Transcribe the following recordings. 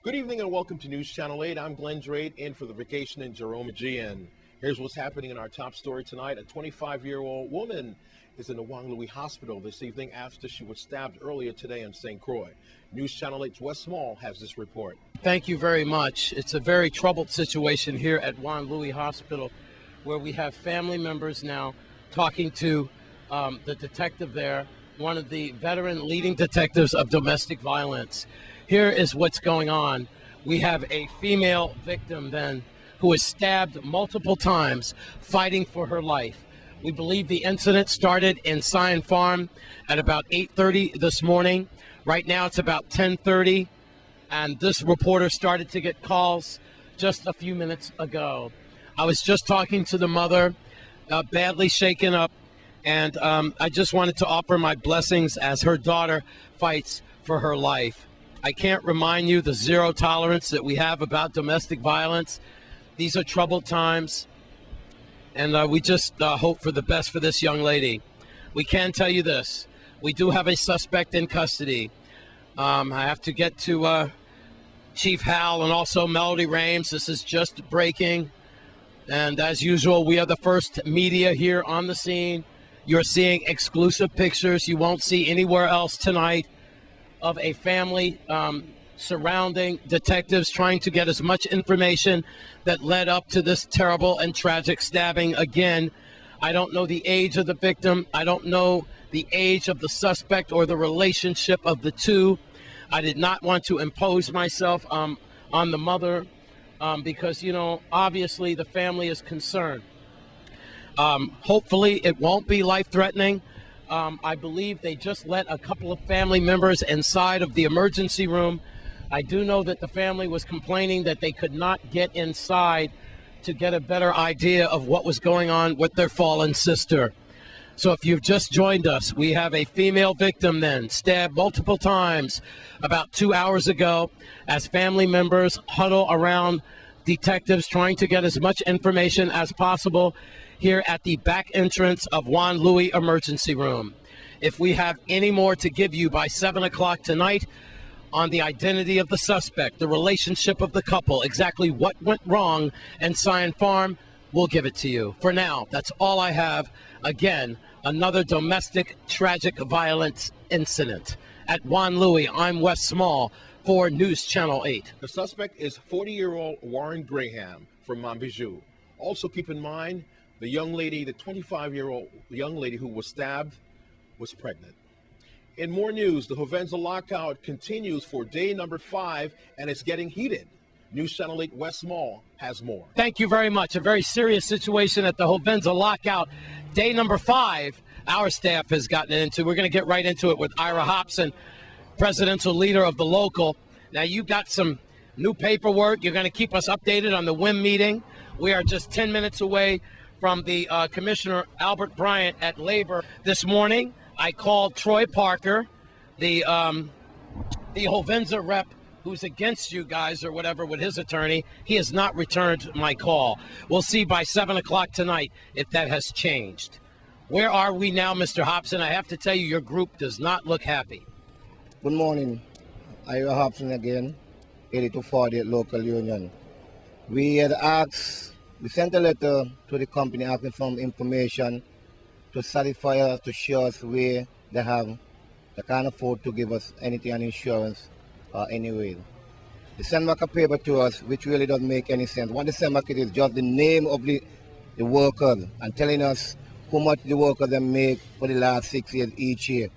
Good evening and welcome to News Channel 8. I'm Glenn Drake in for the Vacation in Jerome GN. Here's what's happening in our top story tonight. A 25-year-old woman is in the Juan Louis Hospital this evening after she was stabbed earlier today in St. Croix. News Channel 8's Wes Small has this report. Thank you very much. It's a very troubled situation here at Juan Louis Hospital where we have family members now talking to the detective there, one of the veteran leading detectives of domestic violence. Here is what's going on. We have a female victim then who was stabbed multiple times fighting for her life. We believe the incident started in Scion Farm at about 8:30 this morning. Right now it's about 10:30, and this reporter started to get calls just a few minutes ago. I was just talking to the mother, badly shaken up, and I just wanted to offer my blessings as her daughter fights for her life. I can't remind you the zero tolerance that we have about domestic violence. These are troubled times, and we just hope for the best for this young lady. We can tell you this. We do have a suspect in custody. I have to get to Chief Hal and also Melody Rames. This is just breaking. And as usual, we are the first media here on the scene. You're seeing exclusive pictures you won't see anywhere else tonight of a family surrounding detectives trying to get as much information that led up to this terrible and tragic stabbing. Again, I don't know the age of the victim. I don't know the age of the suspect or the relationship of the two. I did not want to impose myself on the mother because, you know, obviously the family is concerned. Hopefully it won't be life-threatening. I believe they just let a couple of family members inside of the emergency room. I do know that the family was complaining that they could not get inside to get a better idea of what was going on with their fallen sister. So if you've just joined us, we have a female victim then stabbed multiple times about 2 hours ago as family members huddle around detectives trying to get as much information as possible here at the back entrance of Juan Louis Emergency Room. If we have any more to give you by 7 o'clock tonight on the identity of the suspect, the relationship of the couple, exactly what went wrong in Scion Farm, we'll give it to you. For now, that's all I have. Again, another domestic tragic violence incident. At Juan Louis, I'm Wes Small for News Channel 8. The suspect is 40-year-old Warren Graham from Montbijou. Also keep in mind, the young lady, the 25-year-old young lady who was stabbed, was pregnant. In more news, the Hovensa lockout continues for day number 5, and it's getting heated. News Channel 8 West Mall has more. Thank you very much. A very serious situation at the Hovensa lockout. Day number 5, our staff has gotten into. We're going to get right into it with Ira Hobson, presidential leader of the local. Now, you got some new paperwork. You're going to keep us updated on the WIM meeting. We are just 10 minutes away from the Commissioner Bert Bryan at Labor. This morning, I called Troy Parker, the Hovensa rep who's against you guys or whatever with his attorney. He has not returned my call. We'll see by 7 o'clock tonight if that has changed. Where are we now, Mr. Hobson? I have to tell you, your group does not look happy. Good morning. Ira Hobson again, 8240 Local Union. We had asked, we sent a letter to the company asking for some information to satisfy us, to show us where they can't afford to give us anything on insurance or anyway. They sent back a paper to us which really doesn't make any sense. What they sent back is just the name of the workers and telling us how much the workers they make for the last 6 years each year.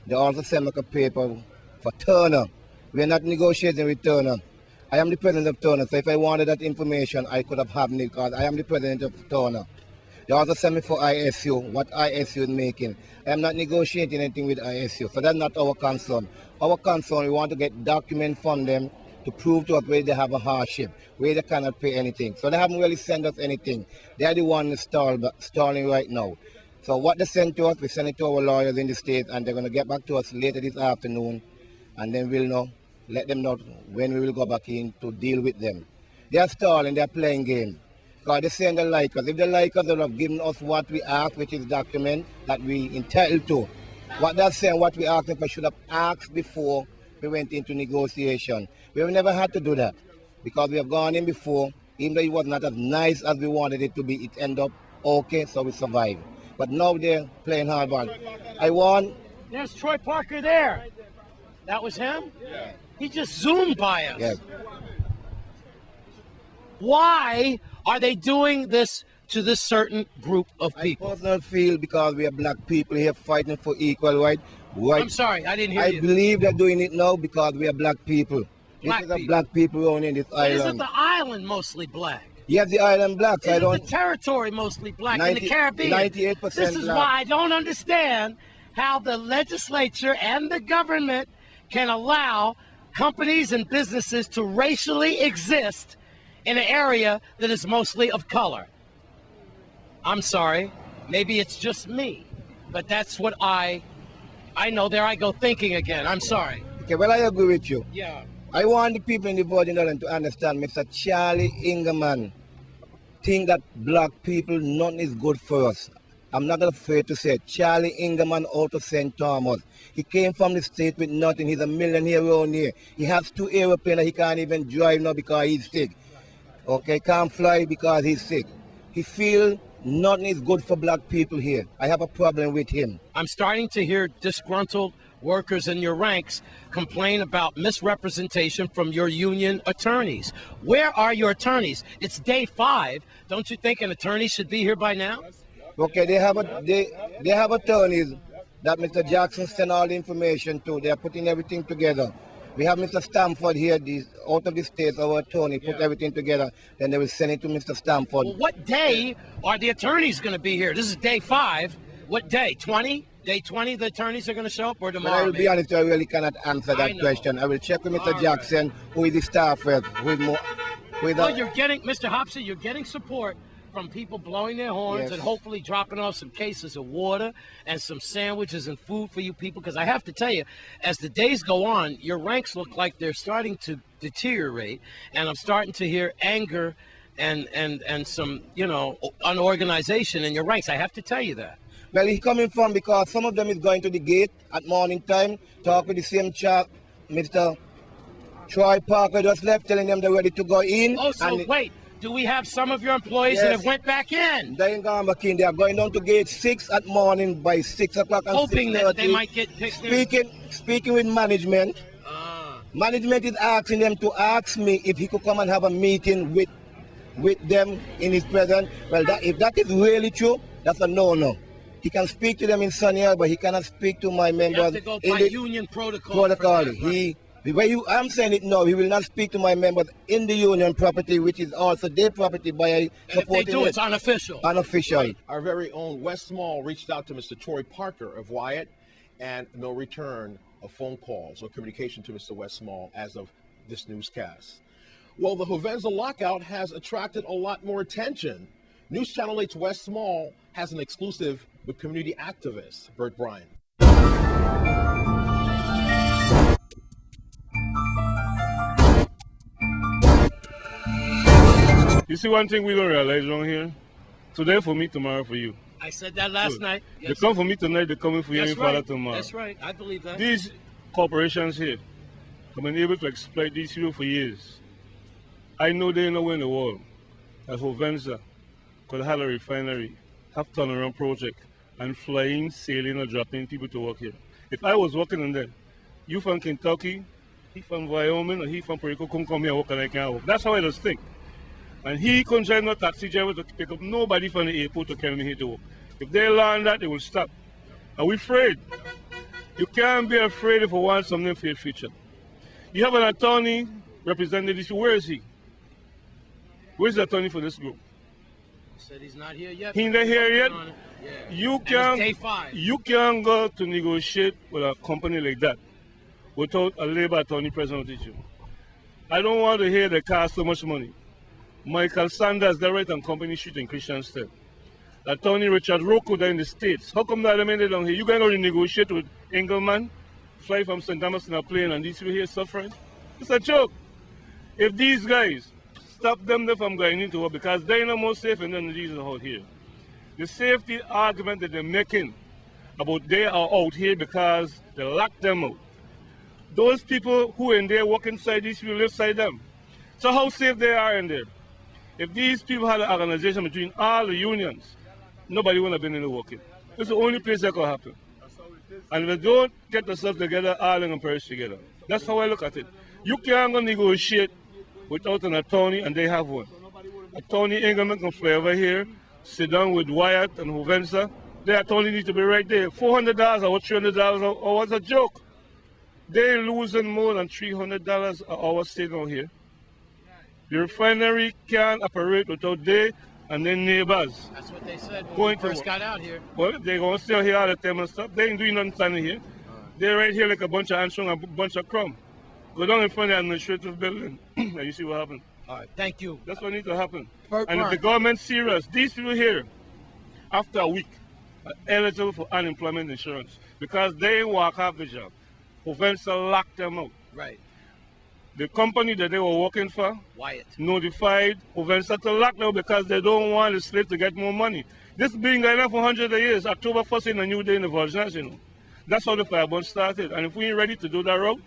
They also sent back a paper for Turner. We are not negotiating with Turner. I am the president of Turner, so if I wanted that information, I could have had it because I am the president of Turner. They also sent me for ISU, what ISU is making. I am not negotiating anything with ISU, so that's not our concern. Our concern, we want to get documents from them to prove to us where they have a hardship, where they cannot pay anything. So they haven't really sent us anything. They are the ones stalling right now. So what they sent to us, we send it to our lawyers in the state, and they're going to get back to us later this afternoon, and then we'll know, let them know when we will go back in to deal with them. They are stalling, they are playing games. Because they're saying they like us. If they like us, they would have given us what we asked, which is document that we entitled to. What they're saying, what we asked, if I should have asked before we went into negotiation. We have never had to do that because we have gone in before. Even though it was not as nice as we wanted it to be, it ended up okay, so we survived. But now they're playing hardball. I won. There's Troy Parker there. That was him? Yeah. He just zoomed by us. Yes. Why are they doing this to this certain group of people? I personally feel because we are black people here fighting for equal rights. I'm sorry, I didn't hear you. I believe they're doing it now because we are black people. Black this is people. a black people owning this But isn't island. the island mostly black? Yes, the island blacks. Isn't the territory mostly black in the Caribbean? 98% This is black. why I don't understand how the legislature and the government can allow companies and businesses to racially exist in an area that is mostly of color. I'm sorry, maybe it's just me, but that's what I know. There I go thinking again. I'm sorry. Okay, well, I agree with you. Yeah. I want the people in the Virgin Islands to understand Mr. Charlie Ingerman think that black people, nothing is good for us. I'm not afraid to say it. Charlie Ingerman out of St. Thomas. He came from the state with nothing. He's a millionaire around here. He has 2 airplanes that he can't even drive now because he's sick. Okay, can't fly because he's sick. He feels nothing is good for black people here. I have a problem with him. I'm starting to hear disgruntled workers in your ranks complain about misrepresentation from your union attorneys. Where are your attorneys? It's day 5. Don't you think an attorney should be here by now? Okay, they have attorneys that Mr. Jackson sent all the information to. They are putting everything together. We have Mr. Stamford here, out of the state, our attorney, put everything together. Then they will send it to Mr. Stamford. Well, what day are the attorneys going to be here? This is day 5. What day? 20? Day 20, the attorneys are going to show up, or But tomorrow? I will be honest, I really cannot answer that question. I will check with Mr. Jackson, who is the staff rep, Well, you're getting, Mr. Hobson, you're getting support from people blowing their horns and hopefully dropping off some cases of water and some sandwiches and food for you people. Because I have to tell you, as the days go on, your ranks look like they're starting to deteriorate, and I'm starting to hear anger and some, unorganization in your ranks. I have to tell you that. Well, he's coming from because some of them is going to the gate at morning time, talk with the same chap, Mr. Troy Parker just left, telling them they're ready to go in. Oh, so wait, do we have some of your employees that have went back in? They ain't gone back in. They are going down to gate 6 at morning by 6 o'clock and hoping that they might get picked Speaking with management. Management is asking them to ask me if he could come and have a meeting with them in his presence. Well, if that is really true, that's a no-no. He can speak to them in Sunny Hill, but he cannot speak to my members. You have to go by union protocol. I'm saying it now. He will not speak to my members in the union property, which is also their property, by supporting if they do, it's unofficial. Unofficial. Our very own West Mall reached out to Mr. Troy Parker of Wyatt, and no return of phone calls or communication to Mr. West Mall as of this newscast. Well, the Hovensa lockout has attracted a lot more attention. News Channel 8's West Mall has an exclusive with community activist Bert Bryan. You see one thing we don't realize around here? Today for me, tomorrow for you. I said that last night. Yes, they come for me tonight, they're coming for you and Father tomorrow. That's right, I believe that. These corporations here have been able to exploit these people for years. I know they know in the world that Hovensa could have a refinery, have turnaround project, and flying, sailing, or dropping people to work here. If I was working on that, you from Kentucky, he from Wyoming, or he from Puerto Rico, come here and work and I can't work. That's how I just think. And he couldn't drive no taxi driver to pick up nobody from the airport to carry me here to work. If they learn that, they will stop. Are we afraid? You can't be afraid if you want something for your future. You have an attorney representing this. Where is he? Where's the attorney for this group? He said he's not here yet. He's not here yet? Yeah. You can't go to negotiate with a company like that without a labor attorney present with you. I don't want to hear they cost so much money. Michael Sanders, the right on Company Street in Christiansted. Attorney Richard Rocco there in the States. How come that amended down here? You going to negotiate with Engelman, fly from St. Thomas in a plane, and these people here suffering? It's a joke. If these guys stop them from going into war because they're no more safe than these out here. The safety argument that they're making about they are out here because they lock them out. Those people who in there work inside these people live inside them. So how safe they are in there? If these people had an organization between all the unions, nobody would have been in the working. It's the only place that could happen. And if they don't get themselves together, all of them perish together. That's how I look at it. You can't go negotiate without an attorney, and they have one. Attorney Engelman can fly over here, sit down with Wyatt and Hovensa. Their attorney needs to be right there. $400 or $300 an hour is a joke. They're losing more than $300 an hour sitting out here. The refinery can't operate without they and their neighbors. That's what they said when we first got out here. Well, they're going to stay out here all the time and stuff. They ain't doing nothing standing here. They're right here like a bunch of Armstrong and a bunch of crumb. Go down in front of the administrative building and you see what happens. All right, thank you. That's what needs to happen. Bert And if Bryan. the government's serious, these people here, after a week, are eligible for unemployment insurance because they work half the job. Hovensa locked them out. Right. The company that they were working for Wyatt. notified Hovensa to lock them because they don't want the slave to get more money. This being going on for hundreds of years. October 1st in a new day in the Virgins, you know. That's how the fireball started. And if we ain't ready to do that route,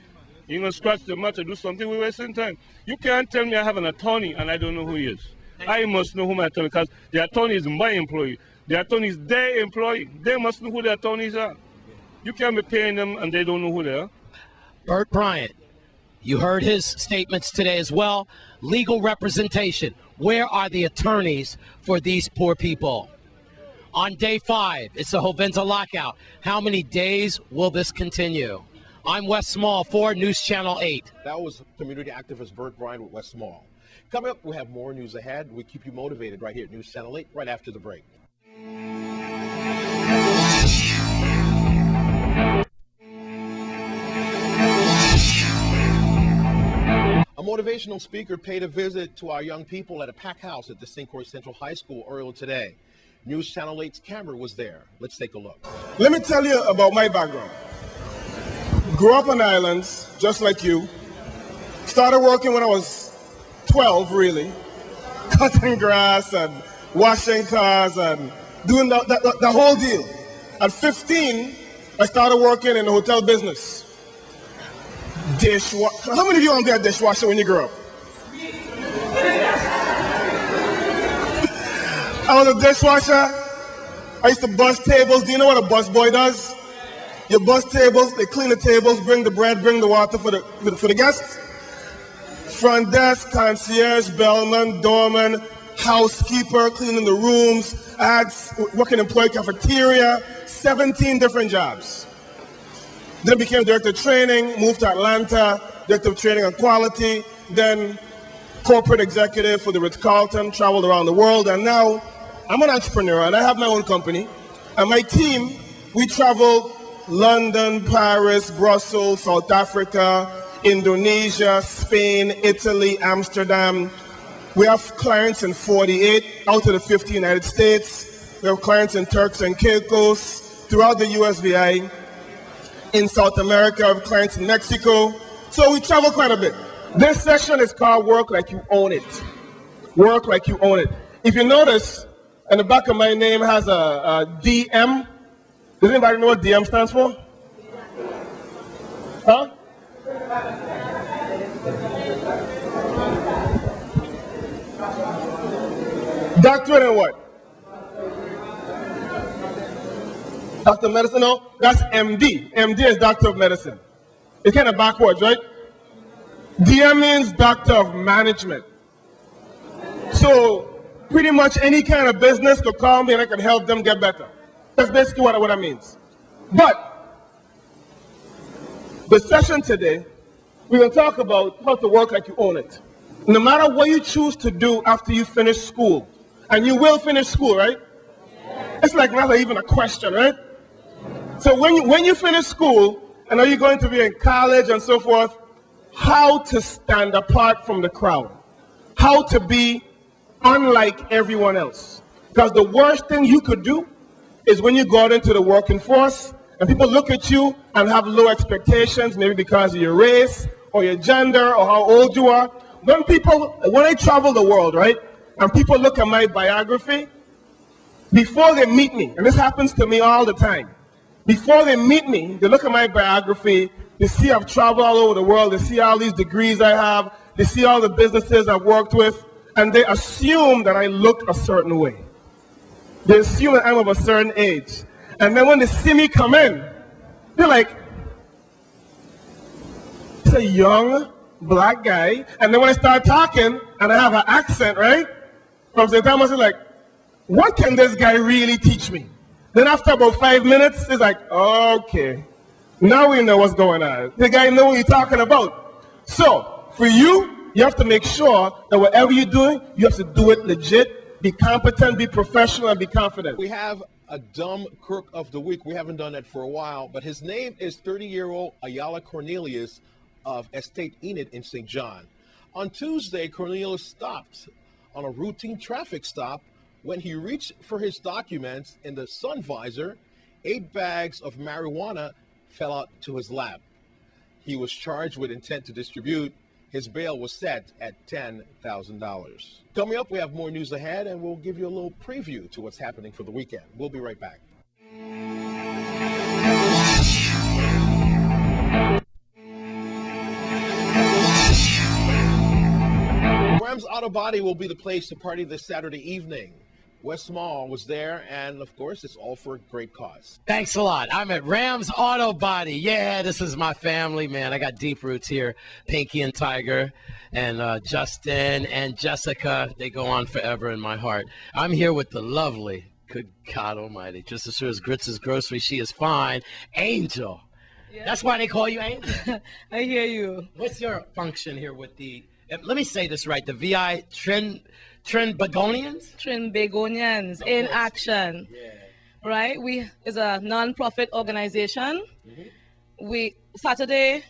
you're going to scratch the match to do something, we're wasting time. You can't tell me I have an attorney and I don't know who he is. I must know who my attorney is because the attorney is my employee. The attorney is their employee. They must know who the attorneys are. You can't be paying them and they don't know who they are. Bert Bryan, you heard his statements today as well. Legal representation. Where are the attorneys for these poor people? On day 5, it's a Hovensa lockout. How many days will this continue? I'm Wes Small for News Channel 8. That was community activist Bert Bryan with West Small. Coming up, we have more news ahead. We keep you motivated right here at News Channel 8, right after the break. A motivational speaker paid a visit to our young people at a packed house at the St. Croix Central High School earlier today. News Channel 8's camera was there. Let's take a look. Let me tell you about my background. Grew up on islands, just like you. Started working when I was 12, really. Cutting grass and washing cars and doing the whole deal. At 15, I started working in the hotel business. Dishwasher. How many of you on there dishwasher when you grew up? I was a dishwasher. I used to bus tables. Do you know what a bus boy does? You bus tables, they clean the tables, bring the bread, bring the water for the guests. Front desk, concierge, bellman, doorman, housekeeper, cleaning the rooms. I had working employee cafeteria, 17 different jobs. Then became director of training, moved to Atlanta, director of training and quality, then corporate executive for the Ritz-Carlton, traveled around the world, and now I'm an entrepreneur and I have my own company. And my team, we travel London, Paris, Brussels, South Africa, Indonesia, Spain, Italy, Amsterdam. We have clients in 48 out of the 50 United States. We have clients in Turks and Caicos, throughout the USVI. In South America, we have clients in Mexico. So we travel quite a bit. This session is called Work Like You Own It. Work Like You Own It. If you notice, in the back of my name has a DM. Does anybody know what DM stands for? Huh? Doctorate in what? Doctor of Medicine? No, that's MD. MD is Doctor of Medicine. It's kind of backwards, right? DM means Doctor of Management. So pretty much any kind of business could call me and I can help them get better. That's basically what that means. But the session today, we're going to talk about how to work like you own it. No matter what you choose to do after you finish school, and you will finish school, right? It's like not even a question, right? So when you finish school, and are you going to be in college and so forth, how to stand apart from the crowd. How to be unlike everyone else. Because the worst thing you could do is when you go out into the working force and people look at you and have low expectations, maybe because of your race or your gender or how old you are. When I travel the world, right, and people look at my biography, before they meet me, and this happens to me all the time, before they meet me, they look at my biography, They see I've traveled all over the world. They see all these degrees I have. They see all the businesses I've worked with. And they assume that I look a certain way. They assume that I'm of a certain age. And then when they see me come in, they're like, it's a young black guy. And then when I start talking and I have an accent, right? From St. Thomas, it's like, what can this guy really teach me? Then after about 5 minutes, it's like, okay, now we know what's going on. The guy knows what you're talking about. So, for you, you have to make sure that whatever you're doing, you have to do it legit, be competent, be professional, and be confident. We have a dumb crook of the week. We haven't done that for a while, but his name is 30-year-old Ayala Cornelius of Estate Enid in St. John. On Tuesday, Cornelius stopped on a routine traffic stop. When he reached for his documents in the sun visor, 8 bags of marijuana fell out to his lap. He was charged with intent to distribute. His bail was set at $10,000. Coming up, we have more news ahead, and we'll give you a little preview to what's happening for the weekend. We'll be right back. Rams Auto Body will be the place to party this Saturday evening. West Mall was there, and of course, it's all for a great cause. Thanks a lot. I'm at Rams Auto Body. Yeah, this is my family, man. I got deep roots here. Pinky and Tiger and Justin and Jessica. They go on forever in my heart. I'm here with the lovely, good God almighty, just as sure as grits is grocery, she is fine, Angel. Yeah. That's why they call you Angel? I hear you. What's your function here with the, let me say this right, the VITrinbagonians? VITrinbagonians in action. Yeah. Right? It's a non-profit organization. Mm-hmm. Saturday,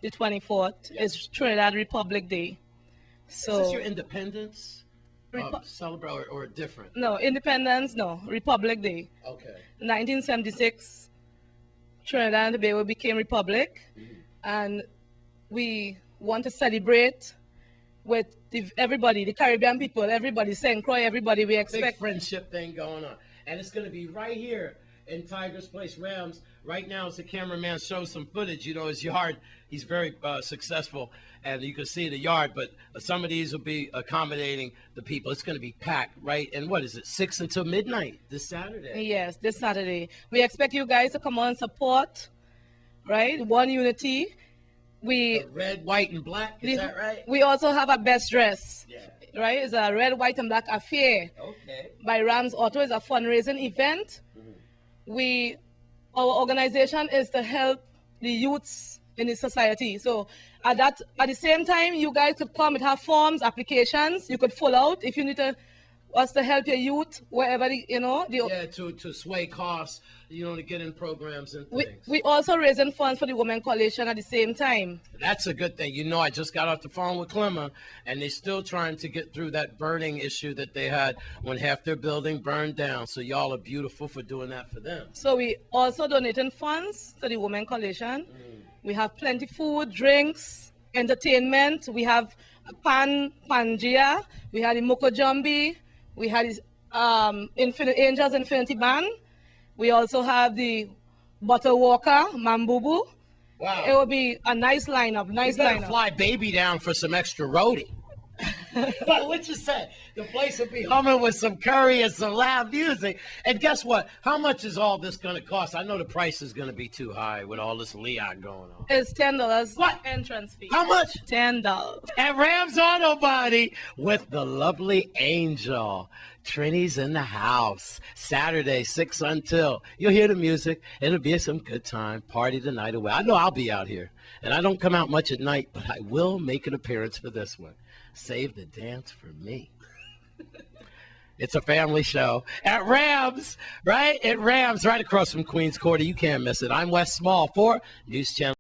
the 24th, is Trinidad Republic Day. So is this your independence celebrate or different? No, independence, no. Republic Day. Okay. 1976, Trinidad and Tobago became republic. Mm-hmm. And we want to celebrate with everybody, the Caribbean people, everybody, St. Croix, everybody. We expect big friendship thing going on, and it's going to be right here in Tiger's Place, Rams. Right now, as the cameraman shows some footage, you know, his yard. He's very successful, and you can see the yard. But some of these will be accommodating the people. It's going to be packed, right? And what is it, 6 until midnight this Saturday? Yes, this Saturday. We expect you guys to come on and support, right? One unity. The red, white, and black, is that right? We also have a best dress, yeah. Right? It's a red, white, and black affair. Okay. By Rams Auto. It's a fundraising event. Mm-hmm. Our organization is to help the youths in the society. So at the same time, you guys could come and have forms, applications. You could fill out if you need us to help your youth, wherever, to sway costs, to get in programs and things. We also raising funds for the Women Coalition at the same time. That's a good thing. I just got off the phone with Clemmer, and they're still trying to get through that burning issue that they had when half their building burned down. So y'all are beautiful for doing that for them. So we also donating funds to the Women Coalition. We have plenty food, drinks, entertainment. We have Pangea. We had the Moko Jambi. We had Angels Infinity Band. We also have the Butter Walker, Mambubu. Wow. It will be a nice lineup, Fly Baby down for some extra roadie. But what you say? The place will be humming with some curry and some loud music. And guess what? How much is all this going to cost? I know the price is going to be too high with all this Leon going on. It's $10. What? Entrance fee. How much? $10. At Rams Auto Body with the lovely Angel. Trini's in the house. Saturday, 6 until. You'll hear the music. It'll be some good time. Party the night away. I know I'll be out here. And I don't come out much at night, but I will make an appearance for this one. Save the dance for me. It's a family show at Rams, right? At Rams, right across from Queens Quarter. You can't miss it. I'm Wes Small for News Channel.